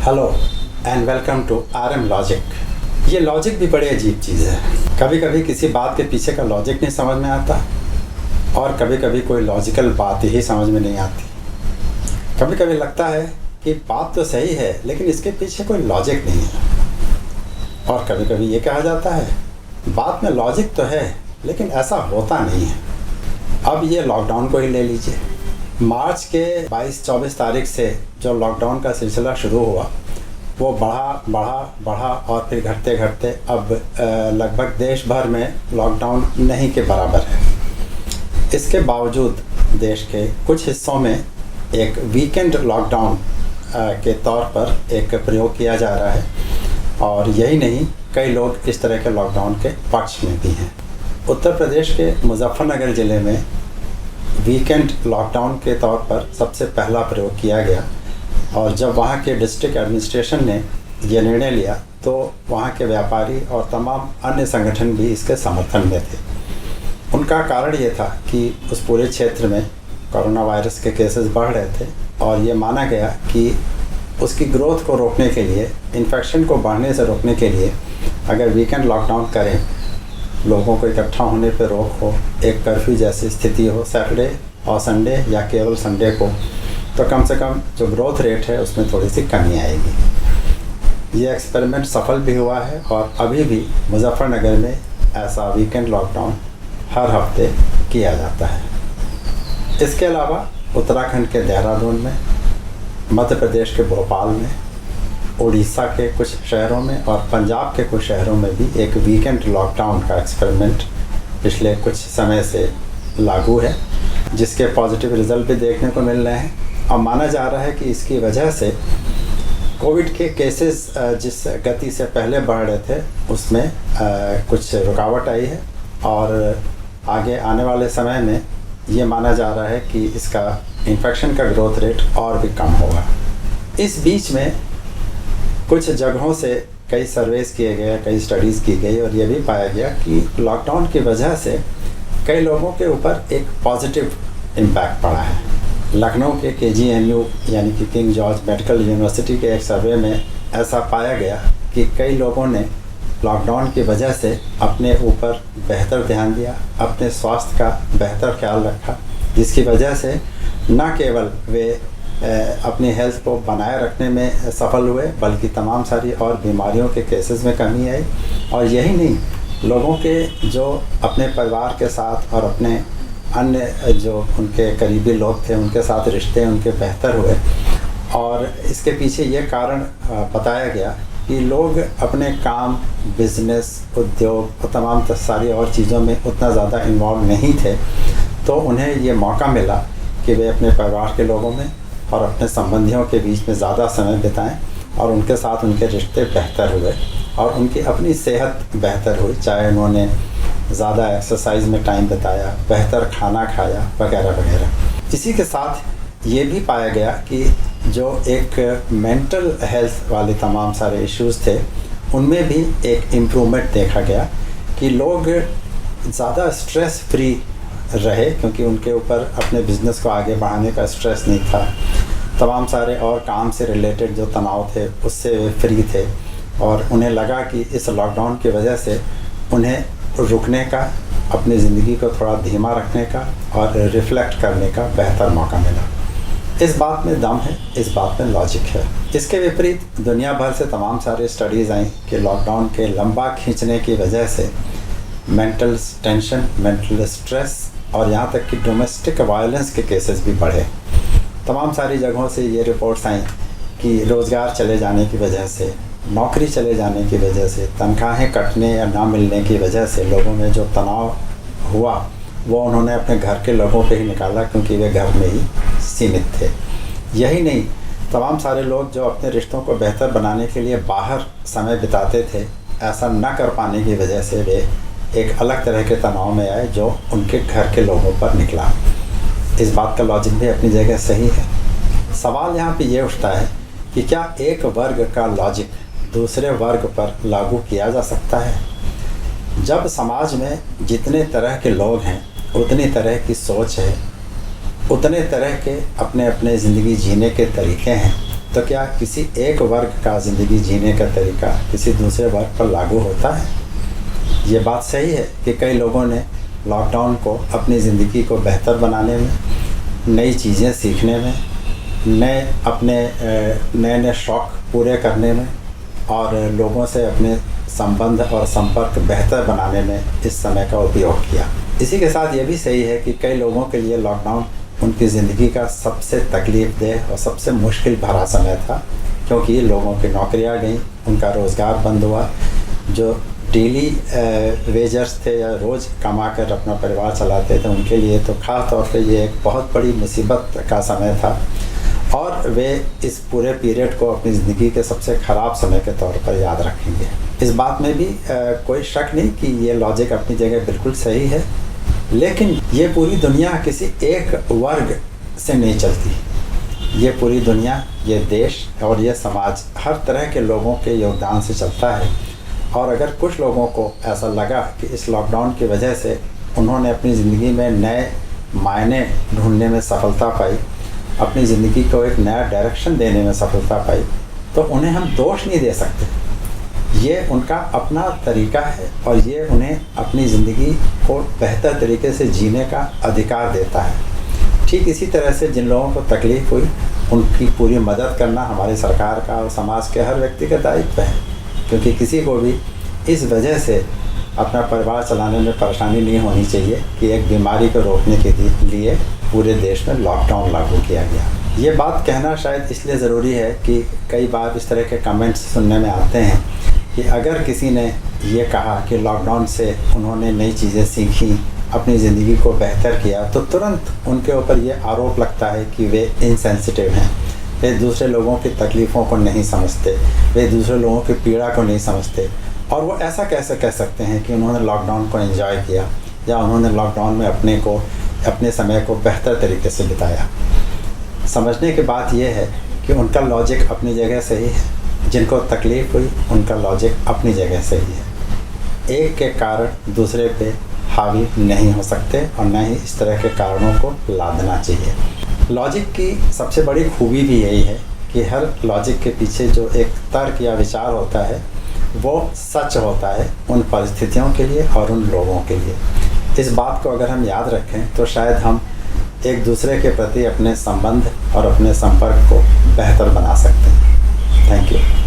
Hello and welcome to RM logic. ये logic भी बड़ी अजीब चीज़ है। कभी कभी किसी बात के पीछे का लॉजिक नहीं समझ में आता और कभी कभी कोई लॉजिकल बात ही समझ में नहीं आती। कभी कभी लगता है कि बात तो सही है लेकिन इसके पीछे कोई लॉजिक नहीं है। और कभी कभी ये कहा जाता है बात में लॉजिक तो है लेकिन ऐसा होता नहीं है। अब ये लॉकडाउन को ही ले लीजिए। मार्च के 22-24 तारीख से जो लॉकडाउन का सिलसिला शुरू हुआ वो बढ़ा और फिर घटते घटते अब लगभग देश भर में लॉकडाउन नहीं के बराबर है। इसके बावजूद देश के कुछ हिस्सों में एक वीकेंड लॉकडाउन के तौर पर एक प्रयोग किया जा रहा है और यही नहीं, कई लोग इस तरह के लॉकडाउन के पक्ष में भी हैं। उत्तर प्रदेश के मुजफ्फरनगर ज़िले में वीकेंड लॉकडाउन के तौर पर सबसे पहला प्रयोग किया गया और जब वहाँ के डिस्ट्रिक्ट एडमिनिस्ट्रेशन ने यह निर्णय लिया तो वहाँ के व्यापारी और तमाम अन्य संगठन भी इसके समर्थन में थे। उनका कारण ये था कि उस पूरे क्षेत्र में कोरोना वायरस के केसेस बढ़ रहे थे और ये माना गया कि उसकी ग्रोथ को रोकने के लिए, इन्फेक्शन को बढ़ने से रोकने के लिए अगर वीकेंड लॉकडाउन करें, लोगों को इकट्ठा होने पर रोक हो, एक कर्फ्यू जैसी स्थिति हो सैटरडे और संडे या केवल संडे को, तो कम से कम जो ग्रोथ रेट है उसमें थोड़ी सी कमी आएगी। ये एक्सपेरिमेंट सफल भी हुआ है और अभी भी मुजफ्फरनगर में ऐसा वीकेंड लॉकडाउन हर हफ्ते किया जाता है। इसके अलावा उत्तराखंड के देहरादून में, मध्य प्रदेश के भोपाल में, उड़ीसा के कुछ शहरों में और पंजाब के कुछ शहरों में भी एक वीकेंड लॉकडाउन का एक्सपेरिमेंट पिछले कुछ समय से लागू है, जिसके पॉजिटिव रिजल्ट भी देखने को मिल रहे हैं। और माना जा रहा है कि इसकी वजह से कोविड के केसेस जिस गति से पहले बढ़ रहे थे उसमें कुछ रुकावट आई है और आगे आने वाले समय में ये माना जा रहा है कि इसका इन्फेक्शन का ग्रोथ रेट और भी कम होगा। इस बीच में कुछ जगहों से कई सर्वेस किए गए, कई स्टडीज़ की गई और ये भी पाया गया कि लॉकडाउन की वजह से कई लोगों के ऊपर एक पॉजिटिव इम्पैक्ट पड़ा है। लखनऊ के KGMU यानी कि किंग जॉर्ज मेडिकल यूनिवर्सिटी के एक सर्वे में ऐसा पाया गया कि कई लोगों ने लॉकडाउन की वजह से अपने ऊपर बेहतर ध्यान दिया, अपने स्वास्थ्य का बेहतर ख्याल रखा, जिसकी वजह से न केवल वे अपनी हेल्थ को बनाए रखने में सफल हुए बल्कि तमाम सारी और बीमारियों के केसेस में कमी आई। और यही नहीं, लोगों के जो अपने परिवार के साथ और अपने अन्य जो उनके करीबी लोग थे उनके साथ रिश्ते उनके बेहतर हुए। और इसके पीछे ये कारण बताया गया कि लोग अपने काम, बिजनेस, उद्योग और तमाम सारी और चीज़ों में उतना ज़्यादा इन्वॉल्व नहीं थे, तो उन्हें ये मौका मिला कि वे अपने परिवार के लोगों में और अपने संबंधियों के बीच में ज़्यादा समय बिताएं और उनके साथ उनके रिश्ते बेहतर हुए और उनकी अपनी सेहत बेहतर हुई, चाहे उन्होंने ज़्यादा एक्सरसाइज में टाइम बिताया, बेहतर खाना खाया वगैरह वगैरह। इसी के साथ ये भी पाया गया कि जो एक मेंटल हेल्थ वाले तमाम सारे इश्यूज़ थे उनमें भी एक इम्प्रूवमेंट देखा गया कि लोग ज़्यादा स्ट्रेस फ्री रहे क्योंकि उनके ऊपर अपने बिज़नेस को आगे बढ़ाने का स्ट्रेस नहीं था। तमाम सारे और काम से रिलेटेड जो तनाव थे उससे वे फ्री थे और उन्हें लगा कि इस लॉकडाउन की वजह से उन्हें रुकने का, अपनी ज़िंदगी को थोड़ा धीमा रखने का और रिफ़्लेक्ट करने का बेहतर मौका मिला। इस बात में दम है, इस बात में लॉजिक है। इसके विपरीत दुनिया भर से तमाम सारे स्टडीज़ आई कि लॉकडाउन के लंबा खींचने की वजह से मेंटल टेंशन, मेंटल स्ट्रेस और यहाँ तक कि डोमेस्टिक वायलेंस के केसेस भी बढ़े। तमाम सारी जगहों से ये रिपोर्ट्स आई कि रोज़गार चले जाने की वजह से, नौकरी चले जाने की वजह से, तनख्वाहें कटने या ना मिलने की वजह से लोगों में जो तनाव हुआ वो उन्होंने अपने घर के लोगों पे ही निकाला क्योंकि वे घर में ही सीमित थे। यही नहीं, तमाम सारे लोग जो अपने रिश्तों को बेहतर बनाने के लिए बाहर समय बिताते थे, ऐसा न कर पाने की वजह से वे एक अलग तरह के तनाव में आए जो उनके घर के लोगों पर निकला। इस बात का लॉजिक भी अपनी जगह सही है। सवाल यहाँ पे ये उठता है कि क्या एक वर्ग का लॉजिक दूसरे वर्ग पर लागू किया जा सकता है? जब समाज में जितने तरह के लोग हैं, उतनी तरह की सोच है, उतने तरह के अपने अपने ज़िंदगी जीने के तरीके हैं, तो क्या किसी एक वर्ग का ज़िंदगी जीने का तरीका किसी दूसरे वर्ग पर लागू होता है? ये बात सही है कि कई लोगों ने लॉकडाउन को अपनी ज़िंदगी को बेहतर बनाने में, नई चीज़ें सीखने में, नए नए शौक़ पूरे करने में और लोगों से अपने संबंध और संपर्क बेहतर बनाने में इस समय का उपयोग किया। इसी के साथ ये भी सही है कि कई लोगों के लिए लॉकडाउन उनकी ज़िंदगी का सबसे तकलीफ़देह और सबसे मुश्किल भरा समय था, क्योंकि लोगों की नौकरियां गईं, उनका रोज़गार बंद हुआ। जो डेली वेजर्स थे या रोज़ कमा कर अपना परिवार चलाते थे, उनके लिए तो ख़ास तौर पे ये एक बहुत बड़ी मुसीबत का समय था और वे इस पूरे पीरियड को अपनी ज़िंदगी के सबसे ख़राब समय के तौर पर याद रखेंगे। इस बात में भी कोई शक नहीं कि ये लॉजिक अपनी जगह बिल्कुल सही है, लेकिन ये पूरी दुनिया किसी एक वर्ग से नहीं चलती। ये पूरी दुनिया, ये देश और ये समाज हर तरह के लोगों के योगदान से चलता है। और अगर कुछ लोगों को ऐसा लगा कि इस लॉकडाउन की वजह से उन्होंने अपनी ज़िंदगी में नए मायने ढूंढने में सफलता पाई, अपनी ज़िंदगी को एक नया डायरेक्शन देने में सफलता पाई, तो उन्हें हम दोष नहीं दे सकते। ये उनका अपना तरीका है और ये उन्हें अपनी ज़िंदगी को बेहतर तरीके से जीने का अधिकार देता है। ठीक इसी तरह से जिन लोगों को तकलीफ़ हुई, उनकी पूरी मदद करना हमारी सरकार का और समाज के हर व्यक्ति का दायित्व है, क्योंकि किसी को भी इस वजह से अपना परिवार चलाने में परेशानी नहीं होनी चाहिए कि एक बीमारी को रोकने के लिए पूरे देश में लॉकडाउन लागू किया गया। ये बात कहना शायद इसलिए ज़रूरी है कि कई बार इस तरह के कमेंट्स सुनने में आते हैं कि अगर किसी ने ये कहा कि लॉकडाउन से उन्होंने नई चीज़ें सीखी, अपनी ज़िंदगी को बेहतर किया, तो तुरंत उनके ऊपर ये आरोप लगता है कि वे इनसेंसिटिव हैं, वे दूसरे लोगों की तकलीफ़ों को नहीं समझते, वे दूसरे लोगों की पीड़ा को नहीं समझते। और वो ऐसा कैसे कह सकते हैं कि उन्होंने लॉकडाउन को एंजॉय किया या उन्होंने लॉकडाउन में अपने समय को बेहतर तरीके से बिताया। समझने की बात यह है कि उनका लॉजिक अपनी जगह सही है, जिनको तकलीफ़ हुई उनका लॉजिक अपनी जगह सही है। एक के कारण दूसरे पे हावी नहीं हो सकते और न ही इस तरह के कारणों को लादना चाहिए। लॉजिक की सबसे बड़ी खूबी भी यही है कि हर लॉजिक के पीछे जो एक तर्क या विचार होता है वो सच होता है उन परिस्थितियों के लिए और उन लोगों के लिए। इस बात को अगर हम याद रखें तो शायद हम एक दूसरे के प्रति अपने संबंध और अपने संपर्क को बेहतर बना सकते हैं। Thank you.